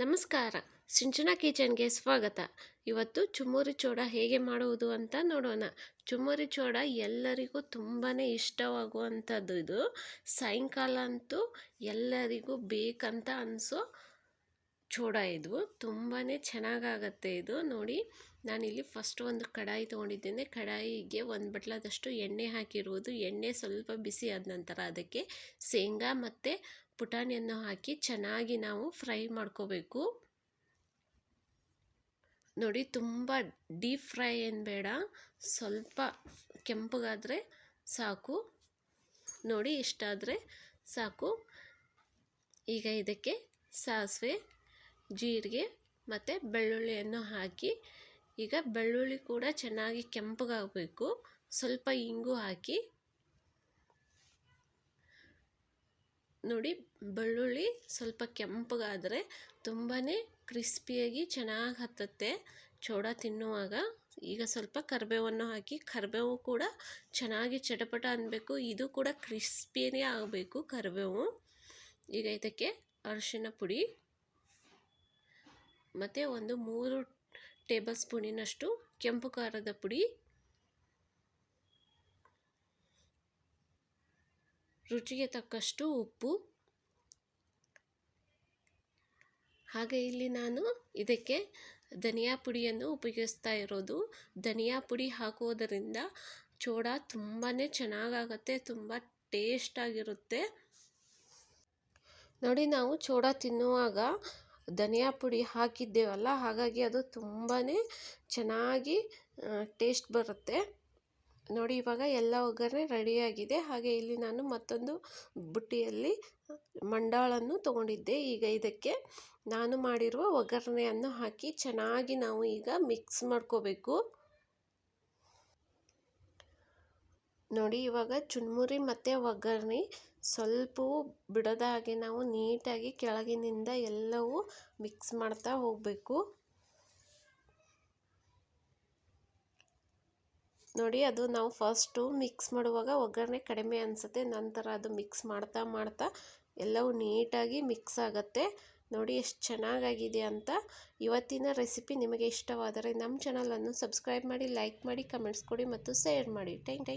ನಮಸ್ಕಾರ, ಸಿಂಚನಾ ಕಿಚನ್ಗೆ ಸ್ವಾಗತ. ಇವತ್ತು ಚುಮ್ಮರಿ ಚೂಡ ಹೇಗೆ ಮಾಡುವುದು ಅಂತ ನೋಡೋಣ. ಚುಮ್ಮರಿ ಚೂಡ ಎಲ್ಲರಿಗೂ ತುಂಬಾ ಇಷ್ಟವಾಗುವಂಥದ್ದು. ಇದು ಸಾಯಂಕಾಲ ಅಂತೂ ಎಲ್ಲರಿಗೂ ಬೇಕಂತ ಅನಿಸೋ ಚೂಡ. ಇದು ತುಂಬಾ ಚೆನ್ನಾಗಾಗತ್ತೆ. ಇದು ನೋಡಿ, ನಾನಿಲ್ಲಿ ಫಸ್ಟ್ ಒಂದು ಕಡಾಯಿ ತೊಗೊಂಡಿದ್ದೇನೆ. ಕಡಾಯಿಗೆ ಒಂದು ಬಟ್ಲದಷ್ಟು ಎಣ್ಣೆ ಹಾಕಿರುವುದು. ಎಣ್ಣೆ ಸ್ವಲ್ಪ ಬಿಸಿ ಆದ ನಂತರ ಅದಕ್ಕೆ ಶೇಂಗಾ ಮತ್ತು ಪುಟಾಣಿಯನ್ನು ಹಾಕಿ ಚೆನ್ನಾಗಿ ನಾವು ಫ್ರೈ ಮಾಡ್ಕೋಬೇಕು. ನೋಡಿ, ತುಂಬ ಡೀಪ್ ಫ್ರೈ ಏನು ಬೇಡ, ಸ್ವಲ್ಪ ಕೆಂಪಗಾದರೆ ಸಾಕು. ನೋಡಿ, ಇಷ್ಟಾದರೆ ಸಾಕು. ಈಗ ಇದಕ್ಕೆ ಸಾಸಿವೆ, ಜೀರಿಗೆ ಮತ್ತು ಬೆಳ್ಳುಳ್ಳಿಯನ್ನು ಹಾಕಿ, ಈಗ ಬೆಳ್ಳುಳ್ಳಿ ಕೂಡ ಚೆನ್ನಾಗಿ ಕೆಂಪಗಾಗಬೇಕು. ಸ್ವಲ್ಪ ಇಂಗು ಹಾಕಿ. ನೋಡಿ, ಬೆಳ್ಳುಳ್ಳಿ ಸ್ವಲ್ಪ ಕೆಂಪಗಾದರೆ ತುಂಬಾ ಕ್ರಿಸ್ಪಿಯಾಗಿ ಚೆನ್ನಾಗಿ ಹತ್ತುತ್ತೆ ಚೂಡ ತಿನ್ನುವಾಗ. ಈಗ ಸ್ವಲ್ಪ ಕರಿಬೇವನ್ನು ಹಾಕಿ, ಕರಿಬೇವು ಕೂಡ ಚೆನ್ನಾಗಿ ಚಟಪಟ ಅನ್ನಬೇಕು. ಇದು ಕೂಡ ಕ್ರಿಸ್ಪಿಯೇ ಆಗಬೇಕು ಕರಿಬೇವು. ಈಗ ಇದಕ್ಕೆ ಅರಿಶಿನ ಪುಡಿ ಮತ್ತು ಒಂದು 3 ಟೇಬಲ್ ಸ್ಪೂನಿನಷ್ಟು ಕೆಂಪು ಖಾರದ ಪುಡಿ, ರುಚಿಗೆ ತಕ್ಕಷ್ಟು ಉಪ್ಪು. ಹಾಗೆ ಇಲ್ಲಿ ನಾನು ಇದಕ್ಕೆ ಧನಿಯಾ ಪುಡಿಯನ್ನು ಉಪಯೋಗಿಸ್ತಾ ಇರೋದು. ಧನಿಯಾ ಪುಡಿ ಹಾಕೋದರಿಂದ ಚೂಡ ತುಂಬಾ ಚೆನ್ನಾಗಾಗತ್ತೆ, ತುಂಬ ಟೇಸ್ಟಾಗಿರುತ್ತೆ. ನೋಡಿ, ನಾವು ಚೂಡ ತಿನ್ನುವಾಗ ಧನಿಯಾ ಪುಡಿ ಹಾಕಿದ್ದೇವಲ್ಲ, ಹಾಗಾಗಿ ಅದು ತುಂಬಾ ಚೆನ್ನಾಗಿ ಟೇಸ್ಟ್ ಬರುತ್ತೆ. ನೋಡಿ, ಇವಾಗ ಎಲ್ಲ ಒಗ್ಗರಣೆ ರೆಡಿಯಾಗಿದೆ. ಹಾಗೆ ಇಲ್ಲಿ ನಾನು ಮತ್ತೊಂದು ಬುಟ್ಟಿಯಲ್ಲಿ ಮಂಡಾಳನ್ನು ತೊಗೊಂಡಿದ್ದೆ. ಈಗ ಇದಕ್ಕೆ ನಾನು ಮಾಡಿರುವ ಒಗ್ಗರಣೆಯನ್ನು ಹಾಕಿ ಚೆನ್ನಾಗಿ ನಾವು ಈಗ ಮಿಕ್ಸ್ ಮಾಡ್ಕೋಬೇಕು. ನೋಡಿ, ಇವಾಗ ಚುನ್ಮುರಿ ಮತ್ತು ಒಗ್ಗರಣೆ ಸ್ವಲ್ಪವೂ ಬಿಡದ ಹಾಗೆ ನಾವು ನೀಟಾಗಿ ಕೆಳಗಿನಿಂದ ಎಲ್ಲವೂ ಮಿಕ್ಸ್ ಮಾಡ್ತಾ ಹೋಗಬೇಕು. ನೋಡಿ, ಅದು ನಾವು ಫಸ್ಟು ಮಿಕ್ಸ್ ಮಾಡುವಾಗ ಒಗ್ಗರಣೆ ಕಡಿಮೆ ಅನಿಸುತ್ತೆ. ನಂತರ ಅದು ಮಿಕ್ಸ್ ಮಾಡ್ತಾ ಮಾಡ್ತಾ ಎಲ್ಲವೂ ನೀಟಾಗಿ ಮಿಕ್ಸ್ ಆಗುತ್ತೆ. ನೋಡಿ ಎಷ್ಟು ಚೆನ್ನಾಗಾಗಿದೆ ಅಂತ. ಇವತ್ತಿನ ರೆಸಿಪಿ ನಿಮಗೆ ಇಷ್ಟವಾದರೆ ನಮ್ಮ ಚಾನಲನ್ನು ಸಬ್ಸ್ಕ್ರೈಬ್ ಮಾಡಿ, ಲೈಕ್ ಮಾಡಿ, ಕಮೆಂಟ್ಸ್ ಕೊಡಿ ಮತ್ತು ಶೇರ್ ಮಾಡಿ. Thank you.